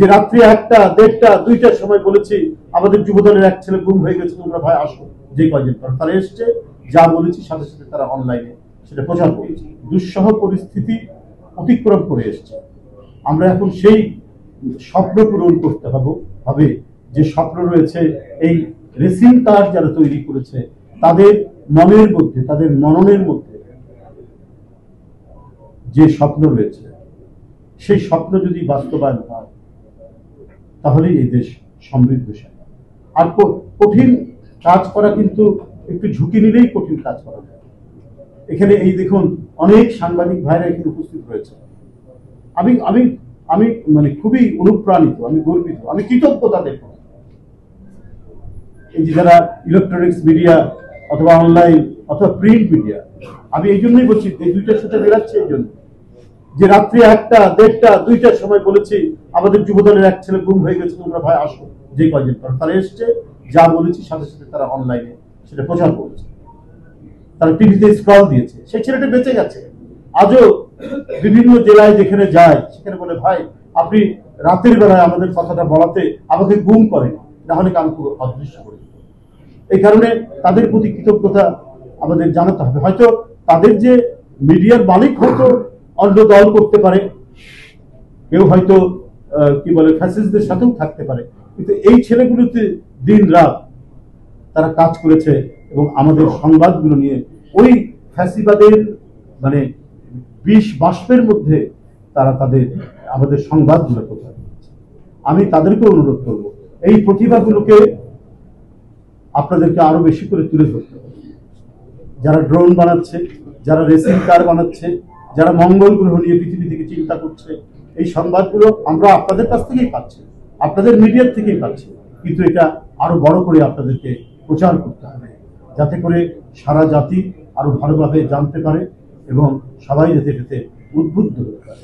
যে রাত্রি 1টা 1:30টা 2টার সময় বলেছি আমাদের যুবদলের এক ছেলে গুম হয়ে গেছে, তোমরা ভাই আসো, যে কয়জন তারা এসছে, যা বলেছি সাথে সাথে তারা অনলাইনে সেটা প্রচার করেছে। দুঃসহ পরিস্থিতি অতিক্রম করে এসছে। আমরা এখন সেই স্বপ্ন পূরণ করতে হবে যে স্বপ্ন রয়েছে এই রেসিং কার যারা তৈরি করেছে তাদের মনের মধ্যে, তাদের মননের মধ্যে যে স্বপ্ন রয়েছে, সেই স্বপ্ন যদি বাস্তবায়ন হয় তাহলেই এই দেশ সমৃদ্ধশালী। আর কঠিন কাজ করা কিন্তু একটু ঝুঁকি নিলেই কঠিন কাজ করা যায়। এখানে এই দেখুন অনেক সাংবাদিক ভাইরা এখানে উপস্থিত রয়েছে। আমি আমি আমি মানে খুবই অনুপ্রাণিত, আমি গর্বিত, আমি কৃতজ্ঞ তাদের প্রতি। এই যে যারা ইলেকট্রনিক্স মিডিয়া অথবা অনলাইন অথবা প্রিন্ট মিডিয়া, আমি এই জন্যই বলছি, এই দুইটার সাথে বেরাচ্ছে এই জন্য যে রাত্রি 1টা 1:30টা 2টার সময় বলেছি আমাদের যুবদলের এক ছেলে গুম হয়ে গেছে, তোমরা ভাই আসো, যে কয়জন তারা এসছে, যা বলেছি সাথে সাথে তারা অনলাইনে সেটা প্রচার করেছে, তারা টিভিতে স্ক্রল দিয়েছে। সেই ছেলেটা বেঁচে গেছে। আজও বিভিন্ন জেলায় যেখানে যায় সেখানে বলে, ভাই আপনি রাতের বেলায় আমাদের কথাটা বলাতে আমাকে গুম করেন, না হলে আমি খুব অদৃশ্য করি। এই কারণে তাদের প্রতি কৃতজ্ঞতা আমাদের জানাতে হবে। হয়তো তাদের যে মিডিয়ার মালিক হয়তো অন্য দল করতে পারে, কেউ হয়তো কি বলে ফ্যাসিস্টদের সাথেও থাকতে পারে, কিন্তু এই ছেলেগুলোতে দিন রাত তারা কাজ করেছে এবং আমাদের সংবাদগুলো নিয়ে ওই ফ্যাসিবাদের মানে বিষ বাষ্পের মধ্যে তারা আমাদের সংবাদগুলো প্রচার করেছে। আমি তাদেরকে অনুরোধ করব, এই প্রতিভাগুলোকে আপনাদেরকে আরো বেশি করে তুলে ধরতে হবে। যারা ড্রোন বানাচ্ছে, যারা রেসিং কার বানাচ্ছে, যারা মঙ্গল গ্রহ নিয়ে পৃথিবী থেকে চিন্তা করছে, এই সংবাদগুলো আমরা আপনাদের কাছ থেকেই পাচ্ছি, আপনাদের মিডিয়ার থেকেই পাচ্ছি, কিন্তু এটা আরো বড় করে আপনাদেরকে প্রচার করতে হবে, যাতে করে সারা জাতি আরো ভালোভাবে জানতে পারে এবং সবাই যাতে এটাতে উদ্বুদ্ধ হতে পারে।